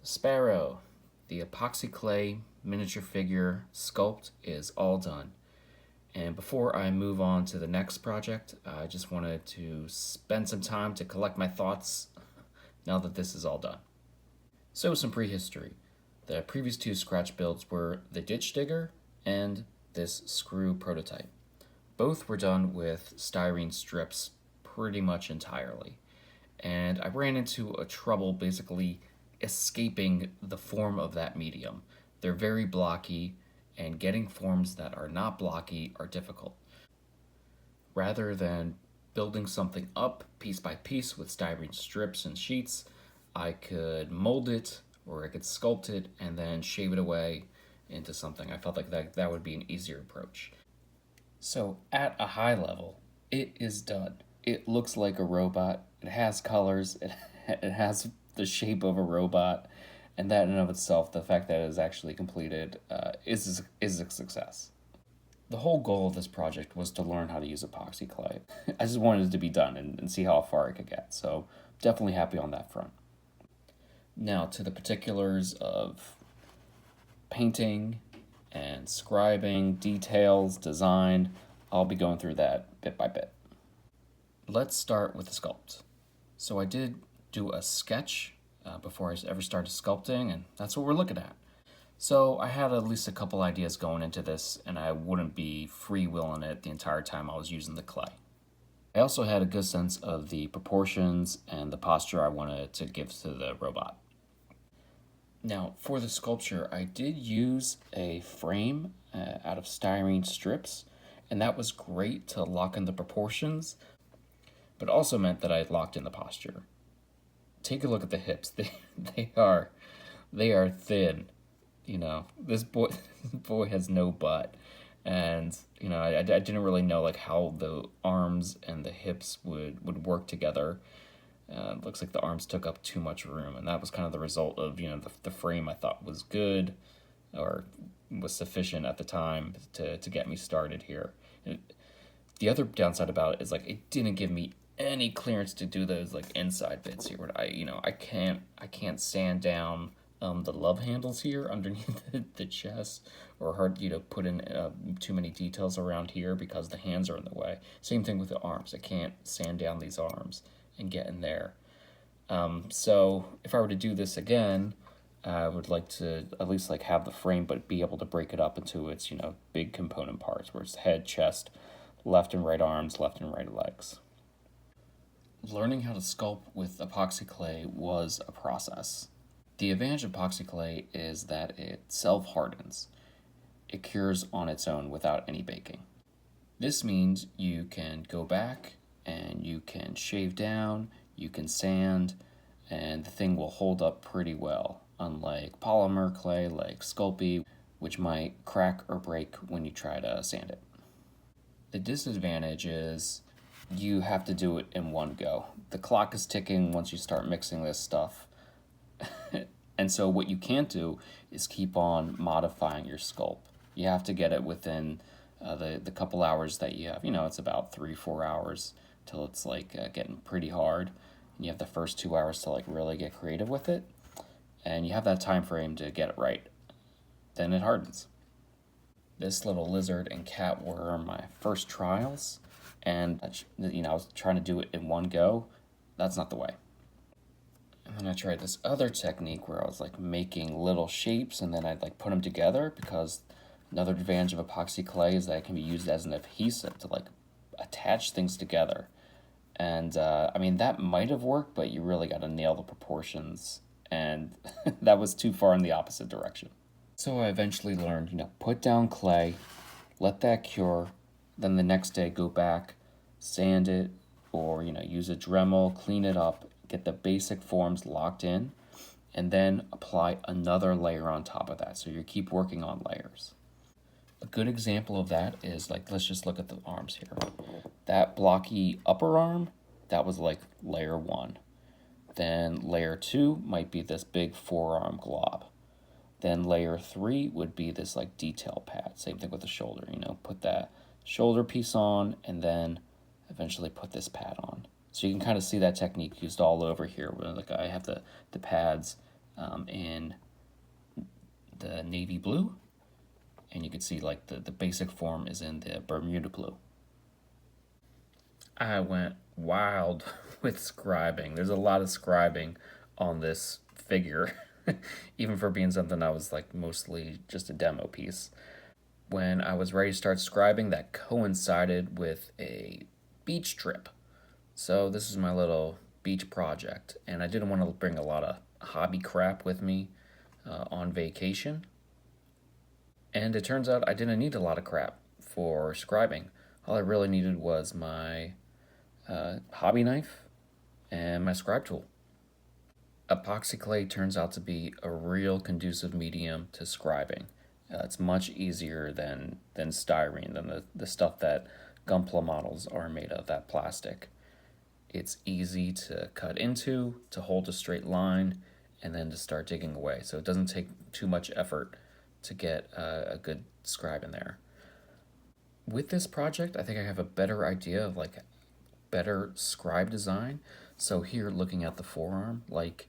Sparrow, the epoxy clay miniature figure sculpt is all done. And before I move on to the next project, I just wanted to spend some time to collect my thoughts now that this is all done. So, some prehistory. The previous two scratch builds were the ditch digger and this screw prototype. Both were done with styrene strips pretty much entirely. And I ran into a trouble basically escaping the form of that medium. They're very blocky, and getting forms that are not blocky are difficult. Rather than building something up piece by piece with styrene strips and sheets, I could mold it or I could sculpt it and then shave it away into something. I felt like that would be an easier approach. So, at a high level, it is done. It looks like a robot. It has colors. It has the shape of a robot, and that in and of itself, the fact that it is actually completed, is a success. The whole goal of this project was to learn how to use epoxy clay. I just wanted it to be done and see how far I could get. So definitely happy on that front. Now to the particulars of painting and scribing, details, design. I'll be going through that bit by bit. Let's start with the sculpt. So I did do a sketch before I ever started sculpting, and that's what we're looking at. So I had at least a couple ideas going into this, and I wouldn't be freewheeling it the entire time I was using the clay. I also had a good sense of the proportions and the posture I wanted to give to the robot. Now, for the sculpture, I did use a frame out of styrene strips, and that was great to lock in the proportions, but also meant that I had locked in the posture. Take a look at the hips. They are thin. You know, this boy has no butt, and you know, I didn't really know like how the arms and the hips would work together. It looks like the arms took up too much room, and that was kind of the result of, you know, the frame I thought was good or was sufficient at the time to get me started here. And the other downside about it is like it didn't give me any clearance to do those like inside bits here. Where I can't sand down the love handles here underneath the chest, or hard put in too many details around here because the hands are in the way. Same thing with the arms. I can't sand down these arms and get in there. So if I were to do this again, I would like to at least like have the frame, but be able to break it up into its big component parts, where it's head, chest, left and right arms, left and right legs. Learning how to sculpt with epoxy clay was a process. The advantage of epoxy clay is that it self-hardens. It cures on its own without any baking. This means you can go back and you can shave down, you can sand, and the thing will hold up pretty well, unlike polymer clay like Sculpey, which might crack or break when you try to sand it. The disadvantage is you have to do it in one go. The clock is ticking once you start mixing this stuff. And so what you can't do is keep on modifying your sculpt. You have to get it within the couple hours that you have. It's about 3-4 hours till it's like getting pretty hard. And you have the first 2 hours to like really get creative with it. And you have that time frame to get it right. Then it hardens. This little lizard and cat were my first trials. And I was trying to do it in one go. That's not the way. And then I tried this other technique where I was like making little shapes and then I'd like put them together, because another advantage of epoxy clay is that it can be used as an adhesive to like attach things together. And that might have worked, but you really got to nail the proportions, and that was too far in the opposite direction. So I eventually learned, put down clay, let that cure, then the next day go back, sand it, or use a Dremel, clean it up, get the basic forms locked in, and then apply another layer on top of that. So you keep working on layers. A good example of that is like, let's just look at the arms here. That blocky upper arm, that was like layer 1. Then layer 2 might be this big forearm glob. Then layer 3 would be this like detail pad. Same thing with the shoulder, put that shoulder piece on and then eventually put this pad on. So you can kind of see that technique used all over here, where like I have the pads in the navy blue, and you can see like the basic form is in the Bermuda blue. I went wild with scribing. There's a lot of scribing on this figure, even for being something that was like mostly just a demo piece. When I was ready to start scribing, that coincided with a beach trip. So this is my little beach project, and I didn't want to bring a lot of hobby crap with me on vacation. And it turns out I didn't need a lot of crap for scribing. All I really needed was my hobby knife and my scribe tool. Epoxy clay turns out to be a real conducive medium to scribing. It's much easier than styrene, than the stuff that Gunpla models are made of, that plastic. It's easy to cut into, to hold a straight line, and then to start digging away. So it doesn't take too much effort to get a good scribe in there. With this project, I think I have a better idea of like better scribe design. So here, looking at the forearm, like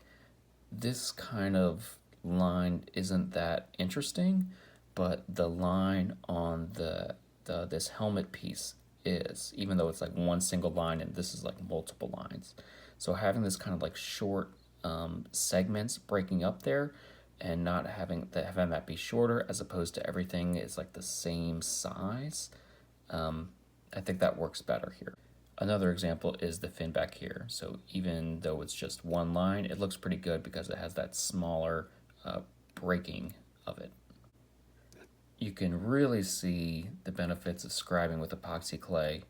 this kind of line isn't that interesting, but the line on this helmet piece is, even though it's like one single line and this is like multiple lines. So having this kind of like short segments breaking up there, and not having that be shorter as opposed to everything is like the same size, I think that works better here. Another example is the fin back here. So even though it's just one line, it looks pretty good because it has that smaller breaking of it. You can really see the benefits of scribing with epoxy clay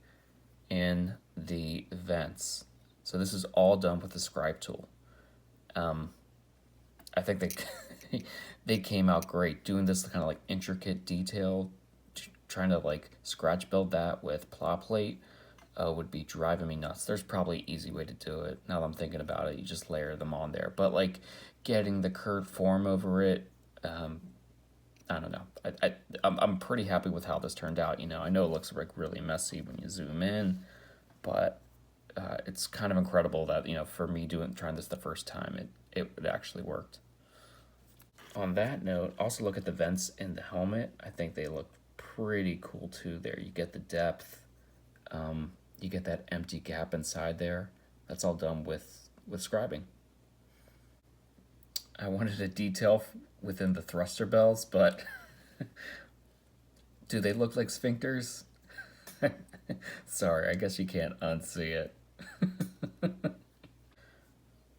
in the vents. So this is all done with the scribe tool. I think they came out great doing this kind of like intricate detail, trying to like scratch build that with plow plate. Would be driving me nuts. There's probably an easy way to do it. Now that I'm thinking about it, you just layer them on there. But like getting the curved form over it, I don't know. I'm pretty happy with how this turned out. You know, I know it looks like really messy when you zoom in, but it's kind of incredible that, you know, for me trying this the first time, it actually worked. On that note, also look at the vents in the helmet. I think they look pretty cool too. There, you get the depth. You get that empty gap inside there. That's all done with scribing. I wanted a detail within the thruster bells, but do they look like sphincters? Sorry, I guess you can't unsee it.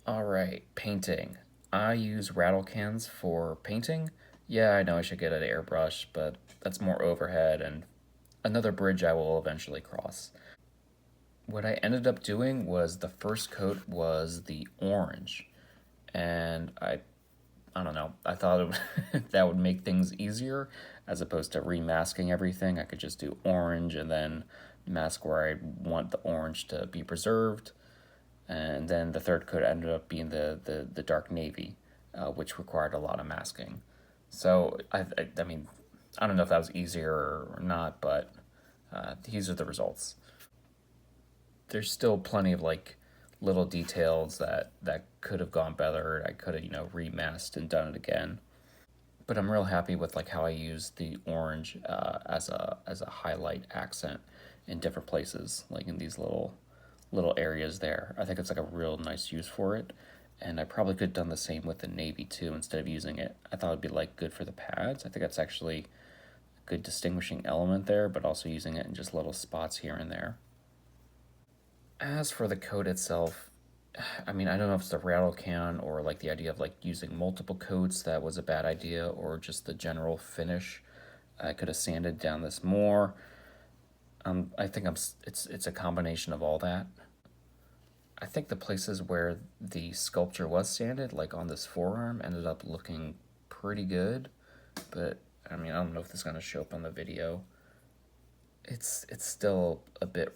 All right, painting. I use rattle cans for painting. Yeah, I know I should get an airbrush, but that's more overhead and another bridge I will eventually cross. What I ended up doing was the first coat was the orange, and I don't know, I thought that would make things easier as opposed to remasking everything. I could just do orange and then mask where I want the orange to be preserved, and then the third coat ended up being the dark navy, which required a lot of masking. So I mean, I don't know if that was easier or not, but these are the results. There's still plenty of like little details that could have gone better. I could have, you know, remasked and done it again. But I'm real happy with like how I used the orange as a highlight accent in different places, like in these little areas there. I think it's like a real nice use for it. And I probably could have done the same with the navy too instead of using it. I thought it'd be like good for the pads. I think that's actually a good distinguishing element there, but also using it in just little spots here and there. As for the coat itself, I mean, I don't know if it's the rattle can or like the idea of like using multiple coats that was a bad idea, or just the general finish. I could have sanded down this more. I think it's a combination of all that. I think the places where the sculpture was sanded, like on this forearm, ended up looking pretty good. But I mean, I don't know if this is gonna show up on the video. It's still a bit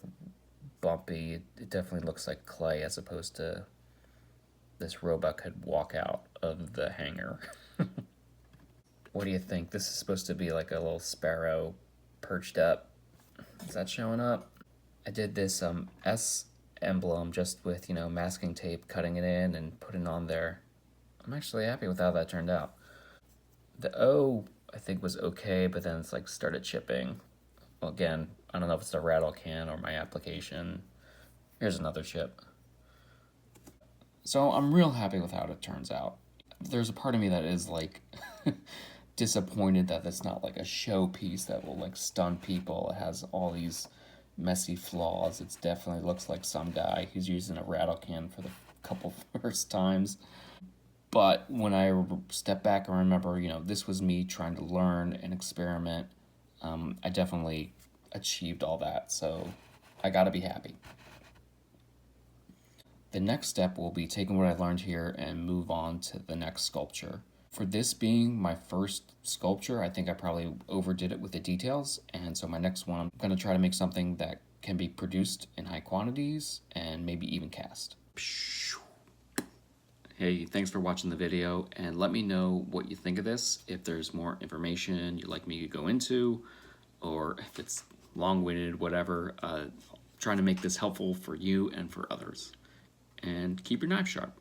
bumpy. It definitely looks like clay as opposed to this robot could walk out of the hangar. What do you think? This is supposed to be like a little sparrow perched up. Is that showing up? I did this S emblem just with, you know, masking tape, cutting it in and putting it on there. I'm actually happy with how that turned out. The O, I think, was okay, but then it's like started chipping. Well, again, I don't know if it's the rattle can or my application. Here's another chip. So I'm real happy with how it turns out. There's a part of me that is like disappointed that it's not like a showpiece that will like stun people. It has all these messy flaws. It definitely looks like some guy who's using a rattle can for the couple first times. But when I step back and remember, this was me trying to learn and experiment, I definitely achieved all that. So I gotta be happy. The next step will be taking what I learned here and move on to the next sculpture. For this being my first sculpture, I think I probably overdid it with the details, and so my next one, I'm going to try to make something that can be produced in high quantities and maybe even cast. Hey, thanks for watching the video, and let me know what you think of this, if there's more information you'd like me to go into, or if it's long-winded, whatever. Trying to make this helpful for you and for others. And keep your knife sharp.